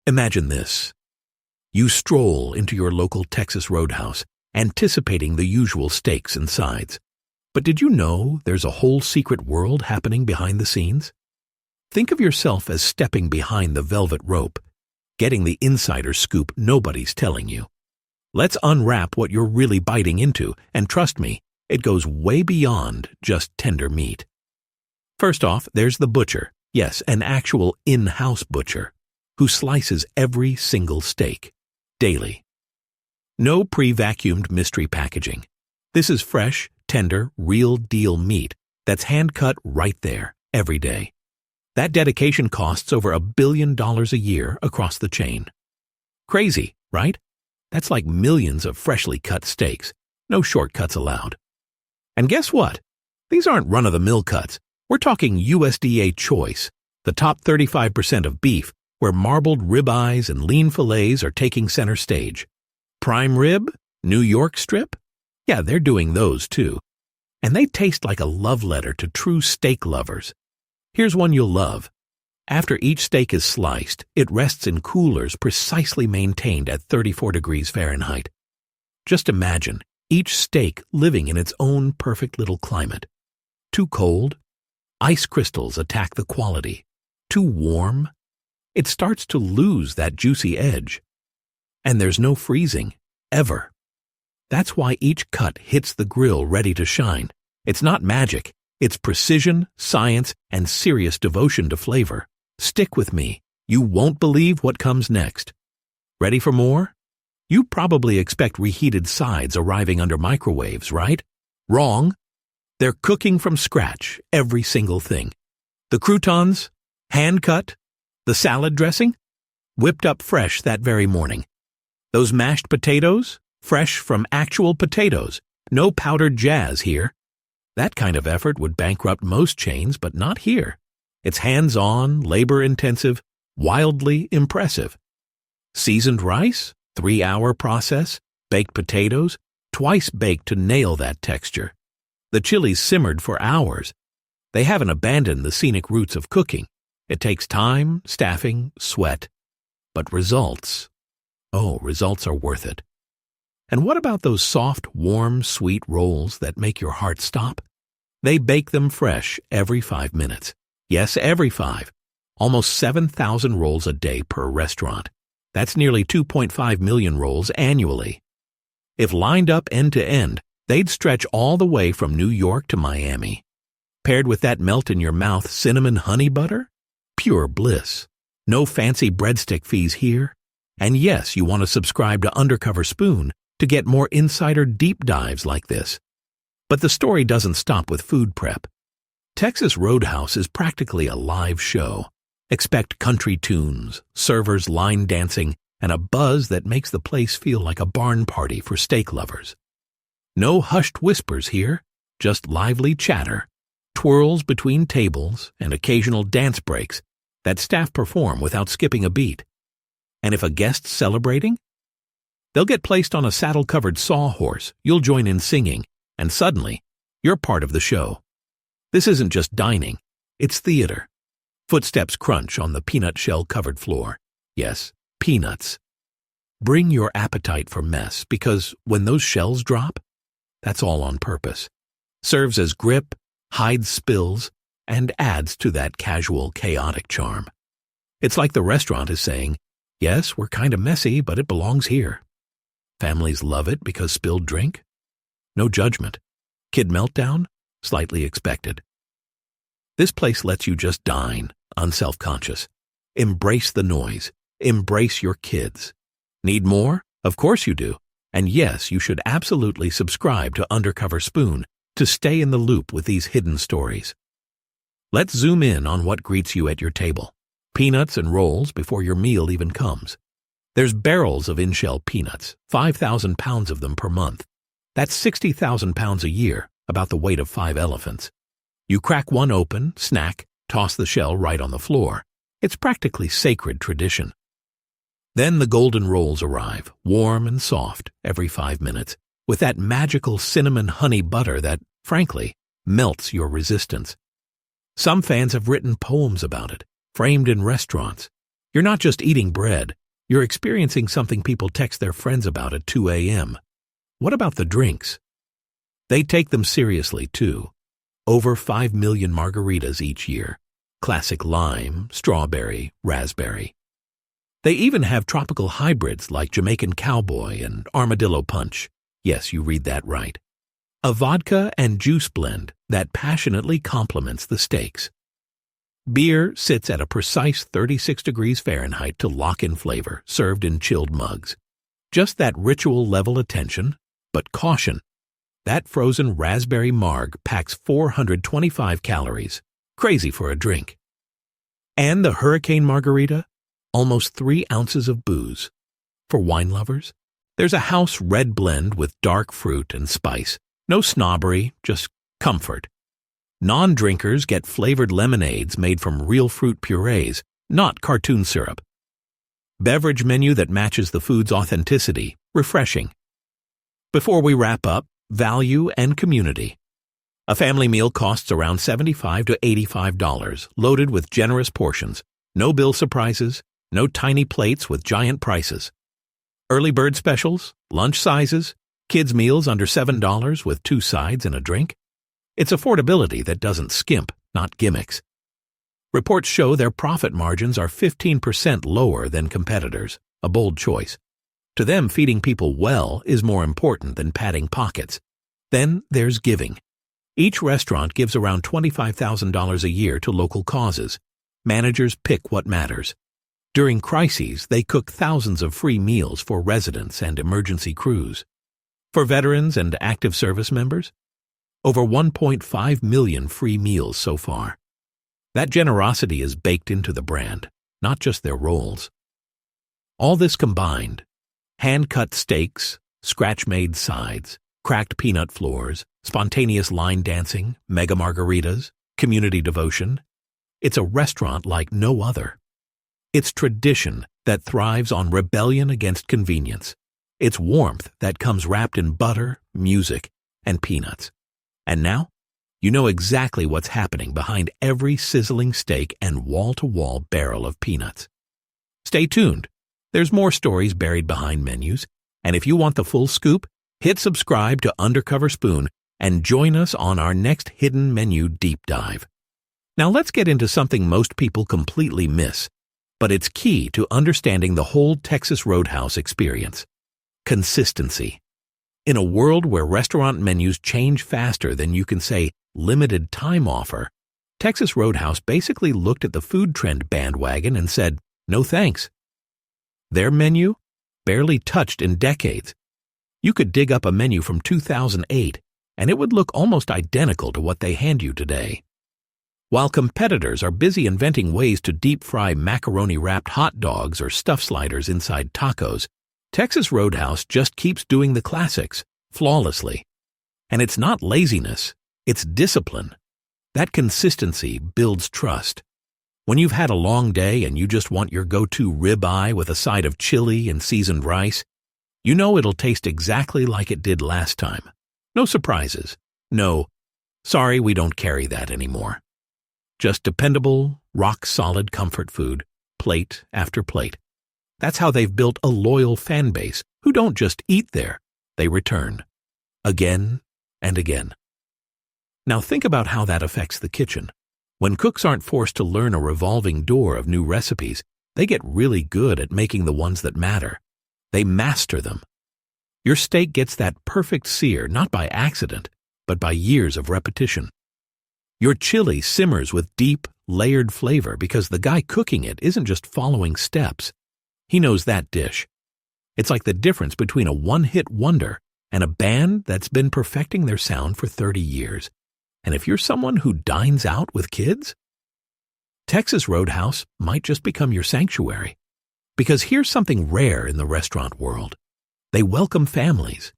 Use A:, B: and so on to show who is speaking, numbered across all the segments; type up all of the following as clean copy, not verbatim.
A: Imagine this. You stroll into your local Texas Roadhouse, anticipating the usual steaks and sides. But did you know there's a whole secret world happening behind the scenes? Think of yourself as stepping behind the velvet rope, getting the insider scoop nobody's telling you. Let's unwrap what you're really biting into, and trust me, it goes way beyond just tender meat. First off, there's the butcher, yes, an actual in-house butcher, who slices every single steak, daily. No pre-vacuumed mystery packaging. This is fresh, tender, real-deal meat that's hand-cut right there, every day. That dedication costs over $1 billion a year across the chain. Crazy, right? That's like millions of freshly cut steaks. No shortcuts allowed. And guess what? These aren't run-of-the-mill cuts. We're talking USDA choice, the top 35% of beef, where marbled ribeyes and lean fillets are taking center stage. Prime rib? New York strip? Yeah, they're doing those too. And they taste like a love letter to true steak lovers. Here's one you'll love. After each steak is sliced, it rests in coolers precisely maintained at 34 degrees Fahrenheit. Just imagine each steak living in its own perfect little climate. Too cold? Ice crystals attack the quality. Too warm? It starts to lose that juicy edge. And there's no freezing, ever. That's why each cut hits the grill ready to shine. It's not magic. It's precision, science, and serious devotion to flavor. Stick with me. You won't believe what comes next. Ready for more? You probably expect reheated sides arriving under microwaves, right? Wrong. They're cooking from scratch, every single thing. The croutons, hand-cut. The salad dressing, whipped up fresh that very morning. Those mashed potatoes, fresh from actual potatoes. No powdered jazz here. That kind of effort would bankrupt most chains, but not here. It's hands-on, labor-intensive, wildly impressive. Seasoned rice, 3-hour process, baked potatoes, twice baked to nail that texture. The chilies simmered for hours. They haven't abandoned the scenic roots of cooking. It takes time, staffing, sweat. But results are worth it. And what about those soft, warm, sweet rolls that make your heart stop? They bake them fresh every 5 minutes. Yes, every 5. Almost 7,000 rolls a day per restaurant. That's nearly 2.5 million rolls annually. If lined up end to end, they'd stretch all the way from New York to Miami. Paired with that melt-in-your-mouth cinnamon honey butter? Pure bliss. No fancy breadstick fees here. And yes, you want to subscribe to Undercover Spoon to get more insider deep dives like this. But the story doesn't stop with food prep. Texas Roadhouse is practically a live show. Expect country tunes, servers line dancing, and a buzz that makes the place feel like a barn party for steak lovers. No hushed whispers here, just lively chatter, twirls between tables, and occasional dance breaks that staff perform without skipping a beat. And if a guest's celebrating, they'll get placed on a saddle-covered sawhorse, you'll join in singing, and suddenly, you're part of the show. This isn't just dining, it's theater. Footsteps crunch on the peanut shell-covered floor. Yes, peanuts. Bring your appetite for mess, because when those shells drop, that's all on purpose. Serves as grip, hides spills, and adds to that casual, chaotic charm. It's like the restaurant is saying, yes, we're kind of messy, but it belongs here. Families love it because spilled drink? No judgment. Kid meltdown? Slightly expected. This place lets you just dine, unself-conscious. Embrace the noise. Embrace your kids. Need more? Of course you do. And yes, you should absolutely subscribe to Undercover Spoon to stay in the loop with these hidden stories. Let's zoom in on what greets you at your table. Peanuts and rolls before your meal even comes. There's barrels of in-shell peanuts, 5,000 pounds of them per month. That's 60,000 pounds a year, about the weight of 5 elephants. You crack one open, snack, toss the shell right on the floor. It's practically sacred tradition. Then the golden rolls arrive, warm and soft, every 5 minutes, with that magical cinnamon honey butter that, frankly, melts your resistance. Some fans have written poems about it, framed in restaurants. You're not just eating bread, you're experiencing something people text their friends about at 2 a.m. What about the drinks? They take them seriously, too. Over 5 million margaritas each year. Classic lime, strawberry, raspberry. They even have tropical hybrids like Jamaican Cowboy and Armadillo Punch. Yes, you read that right. A vodka and juice blend that passionately complements the steaks. Beer sits at a precise 36 degrees Fahrenheit to lock in flavor, served in chilled mugs. Just that ritual-level attention, but caution. That frozen raspberry marg packs 425 calories. Crazy for a drink. And the Hurricane Margarita? Almost 3 ounces of booze. For wine lovers, there's a house red blend with dark fruit and spice. No snobbery, just comfort. Non-drinkers get flavored lemonades made from real fruit purees, not cartoon syrup. Beverage menu that matches the food's authenticity, refreshing. Before we wrap up, value and community. A family meal costs around $75 to $85, loaded with generous portions. No bill surprises, no tiny plates with giant prices. Early bird specials, lunch sizes, kids' meals under $7 with 2 sides and a drink. It's affordability that doesn't skimp, not gimmicks. Reports show their profit margins are 15% lower than competitors, a bold choice. To them, feeding people well is more important than padding pockets. Then there's giving. Each restaurant gives around $25,000 a year to local causes. Managers pick what matters. During crises, they cook thousands of free meals for residents and emergency crews. For veterans and active service members, over 1.5 million free meals so far. That generosity is baked into the brand, not just their rolls. All this combined, hand-cut steaks, scratch-made sides, cracked peanut floors, spontaneous line dancing, mega margaritas, community devotion. It's a restaurant like no other. It's tradition that thrives on rebellion against convenience. It's warmth that comes wrapped in butter, music, and peanuts. And now, you know exactly what's happening behind every sizzling steak and wall-to-wall barrel of peanuts. Stay tuned. There's more stories buried behind menus, and if you want the full scoop, hit subscribe to Undercover Spoon and join us on our next hidden menu deep dive. Now let's get into something most people completely miss, but it's key to understanding the whole Texas Roadhouse experience. Consistency. In a world where restaurant menus change faster than you can say limited time offer, Texas Roadhouse basically looked at the food trend bandwagon and said, no thanks. Their menu? Barely touched in decades. You could dig up a menu from 2008, and it would look almost identical to what they hand you today. While competitors are busy inventing ways to deep-fry macaroni-wrapped hot dogs or stuff sliders inside tacos, Texas Roadhouse just keeps doing the classics, flawlessly. And it's not laziness, it's discipline. That consistency builds trust. When you've had a long day and you just want your go-to ribeye with a side of chili and seasoned rice, you know it'll taste exactly like it did last time. No surprises. No, sorry, we don't carry that anymore. Just dependable, rock-solid comfort food, plate after plate. That's how they've built a loyal fan base who don't just eat there, they return. Again and again. Now think about how that affects the kitchen. When cooks aren't forced to learn a revolving door of new recipes, they get really good at making the ones that matter. They master them. Your steak gets that perfect sear not by accident, but by years of repetition. Your chili simmers with deep, layered flavor because the guy cooking it isn't just following steps. He knows that dish. It's like the difference between a one-hit wonder and a band that's been perfecting their sound for 30 years. And if you're someone who dines out with kids, Texas Roadhouse might just become your sanctuary. Because here's something rare in the restaurant world. They welcome families.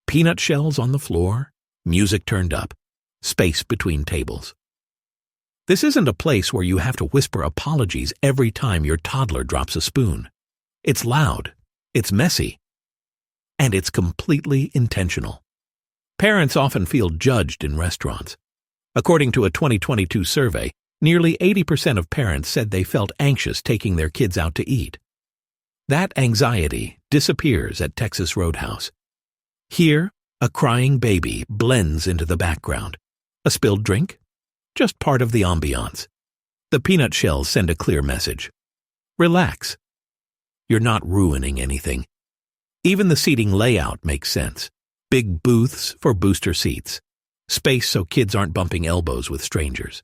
A: Peanut shells on the floor, music turned up, space between tables. This isn't a place where you have to whisper apologies every time your toddler drops a spoon. It's loud, it's messy, and it's completely intentional. Parents often feel judged in restaurants. According to a 2022 survey, Nearly 80% of parents said they felt anxious taking their kids out to eat. That anxiety disappears at Texas Roadhouse. Here, a crying baby blends into the background. A spilled drink? Just part of the ambiance. The peanut shells send a clear message. Relax. You're not ruining anything. Even the seating layout makes sense. Big booths for booster seats. Space so kids aren't bumping elbows with strangers.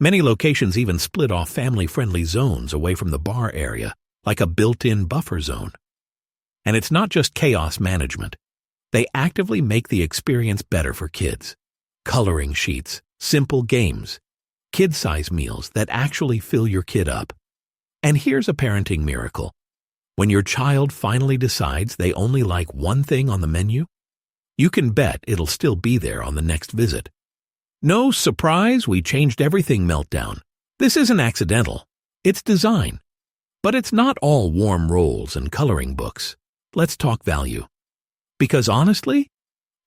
A: Many locations even split off family-friendly zones away from the bar area, like a built-in buffer zone. And it's not just chaos management. They actively make the experience better for kids. Coloring sheets, simple games, kid-size meals that actually fill your kid up. And here's a parenting miracle. When your child finally decides they only like one thing on the menu, you can bet it'll still be there on the next visit. No surprise, we changed everything meltdown. This isn't accidental. It's design. But it's not all warm rolls and coloring books. Let's talk value. Because honestly,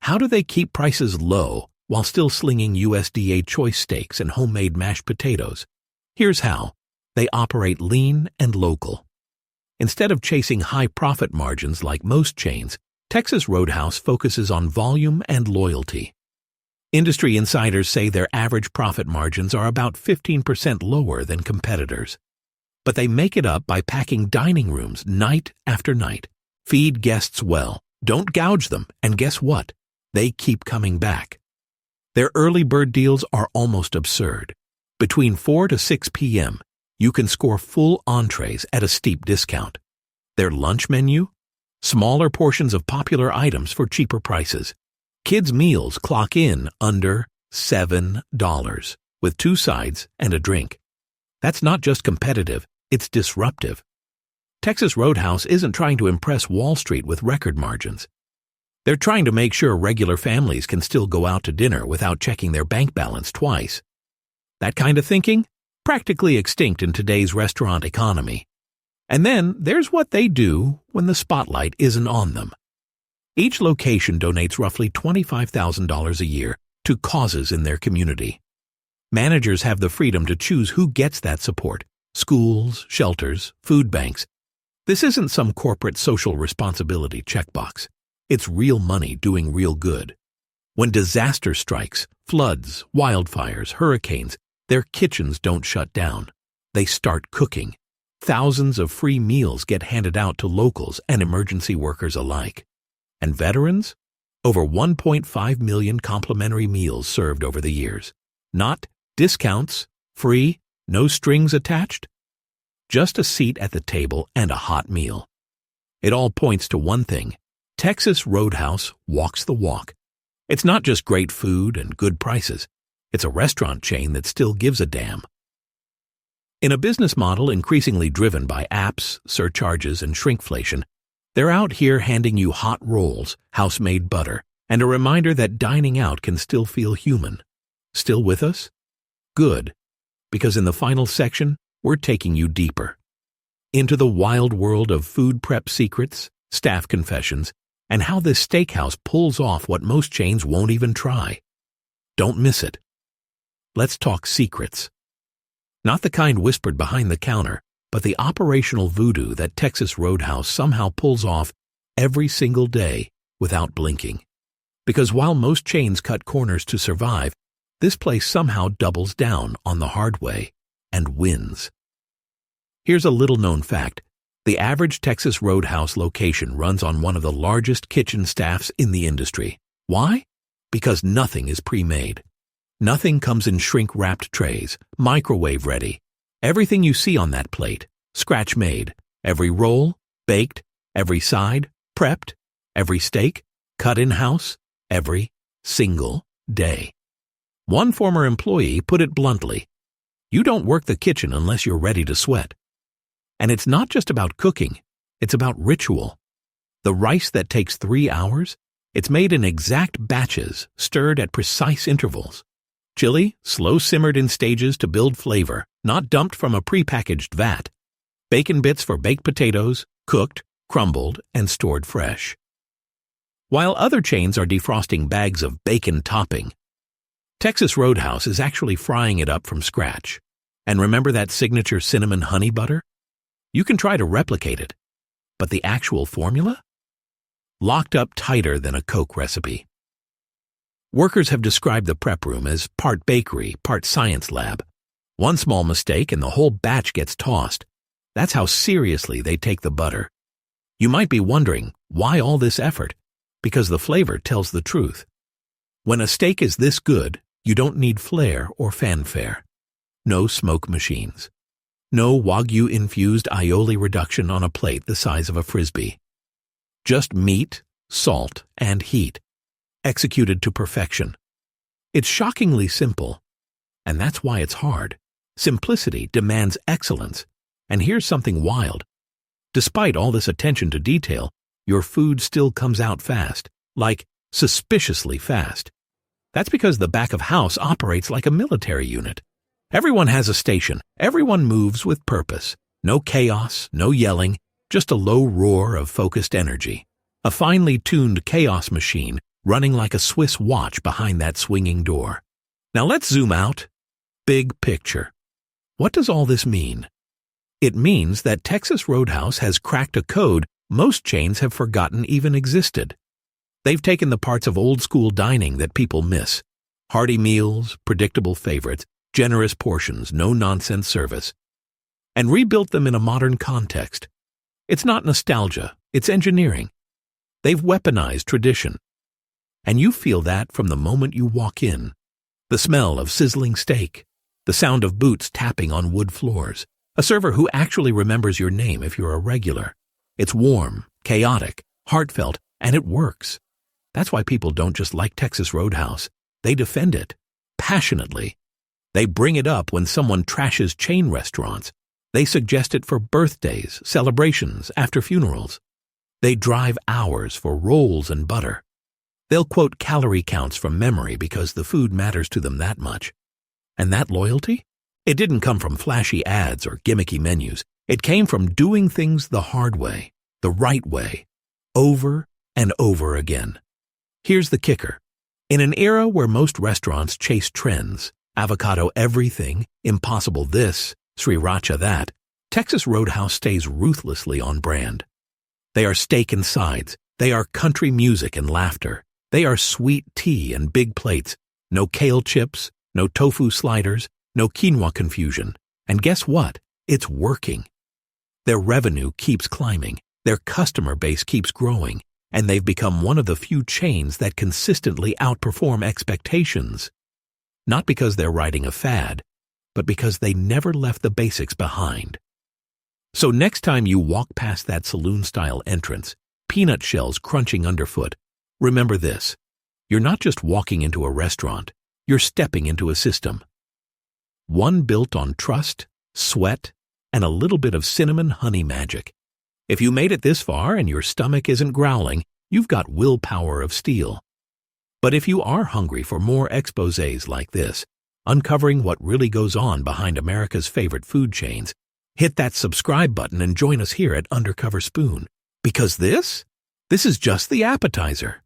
A: how do they keep prices low while still slinging USDA choice steaks and homemade mashed potatoes? Here's how. They operate lean and local. Instead of chasing high profit margins like most chains, Texas Roadhouse focuses on volume and loyalty. Industry insiders say their average profit margins are about 15% lower than competitors. But they make it up by packing dining rooms night after night. Feed guests well, don't gouge them, and guess what? They keep coming back. Their early bird deals are almost absurd. Between 4 to 6 p.m., you can score full entrees at a steep discount. Their lunch menu? Smaller portions of popular items for cheaper prices. Kids' meals clock in under $7, with 2 sides and a drink. That's not just competitive, it's disruptive. Texas Roadhouse isn't trying to impress Wall Street with record margins. They're trying to make sure regular families can still go out to dinner without checking their bank balance twice. That kind of thinking? Practically extinct in today's restaurant economy. And then there's what they do when the spotlight isn't on them. Each location donates roughly $25,000 a year to causes in their community. Managers have the freedom to choose who gets that support: schools, shelters, food banks. This isn't some corporate social responsibility checkbox. It's real money doing real good. When disaster strikes, floods, wildfires, hurricanes, their kitchens don't shut down. They start cooking. Thousands of free meals get handed out to locals and emergency workers alike. And veterans? Over 1.5 million complimentary meals served over the years. Not discounts, free, no strings attached. Just a seat at the table and a hot meal. It all points to one thing. Texas Roadhouse walks the walk. It's not just great food and good prices. It's a restaurant chain that still gives a damn. In a business model increasingly driven by apps, surcharges, and shrinkflation, they're out here handing you hot rolls, house-made butter, and a reminder that dining out can still feel human. Still with us? Good, because in the final section, we're taking you deeper. Into the wild world of food prep secrets, staff confessions, and how this steakhouse pulls off what most chains won't even try. Don't miss it. Let's talk secrets. Not the kind whispered behind the counter, but the operational voodoo that Texas Roadhouse somehow pulls off every single day without blinking. Because while most chains cut corners to survive, this place somehow doubles down on the hard way and wins. Here's a little-known fact. The average Texas Roadhouse location runs on one of the largest kitchen staffs in the industry. Why? Because nothing is pre-made. Nothing comes in shrink-wrapped trays, microwave-ready. Everything you see on that plate, scratch-made. Every roll, baked. Every side, prepped. Every steak, cut in-house. Every single day. One former employee put it bluntly, "You don't work the kitchen unless you're ready to sweat." And it's not just about cooking, it's about ritual. The rice that takes 3 hours, it's made in exact batches, stirred at precise intervals. Chili, slow simmered in stages to build flavor, not dumped from a prepackaged vat. Bacon bits for baked potatoes, cooked, crumbled, and stored fresh. While other chains are defrosting bags of bacon topping, Texas Roadhouse is actually frying it up from scratch. And remember that signature cinnamon honey butter? You can try to replicate it, but the actual formula? Locked up tighter than a Coke recipe. Workers have described the prep room as part bakery, part science lab. One small mistake and the whole batch gets tossed. That's how seriously they take the butter. You might be wondering, why all this effort? Because the flavor tells the truth. When a steak is this good, you don't need flair or fanfare. No smoke machines. No Wagyu-infused aioli reduction on a plate the size of a frisbee. Just meat, salt, and heat, executed to perfection. It's shockingly simple, and that's why it's hard. Simplicity demands excellence. And here's something wild. Despite all this attention to detail, your food still comes out fast, like suspiciously fast. That's because the back of house operates like a military unit. Everyone has a station. Everyone moves with purpose. No chaos, no yelling, just a low roar of focused energy. A finely tuned chaos machine running like a Swiss watch behind that swinging door. Now let's zoom out. Big picture. What does all this mean? It means that Texas Roadhouse has cracked a code most chains have forgotten even existed. They've taken the parts of old-school dining that people miss. Hearty meals, predictable favorites, generous portions, no-nonsense service. And rebuilt them in a modern context. It's not nostalgia, it's engineering. They've weaponized tradition. And you feel that from the moment you walk in. The smell of sizzling steak, the sound of boots tapping on wood floors, a server who actually remembers your name if you're a regular. It's warm, chaotic, heartfelt, and it works. That's why people don't just like Texas Roadhouse. They defend it, passionately. They bring it up when someone trashes chain restaurants. They suggest it for birthdays, celebrations, after funerals. They drive hours for rolls and butter. They'll quote calorie counts from memory because the food matters to them that much. And that loyalty? It didn't come from flashy ads or gimmicky menus. It came from doing things the hard way, the right way, over and over again. Here's the kicker. In an era where most restaurants chase trends, avocado everything, impossible this, sriracha that, Texas Roadhouse stays ruthlessly on brand. They are steak and sides. They are country music and laughter. They are sweet tea and big plates. No kale chips, no tofu sliders, no quinoa confusion. And guess what? It's working. Their revenue keeps climbing. Their customer base keeps growing. And they've become one of the few chains that consistently outperform expectations. Not because they're riding a fad, but because they never left the basics behind. So next time you walk past that saloon-style entrance, peanut shells crunching underfoot, remember this. You're not just walking into a restaurant, you're stepping into a system. One built on trust, sweat, and a little bit of cinnamon honey magic. If you made it this far and your stomach isn't growling, you've got willpower of steel. But if you are hungry for more exposés like this, uncovering what really goes on behind America's favorite food chains, hit that subscribe button and join us here at Undercover Spoon. Because this is just the appetizer.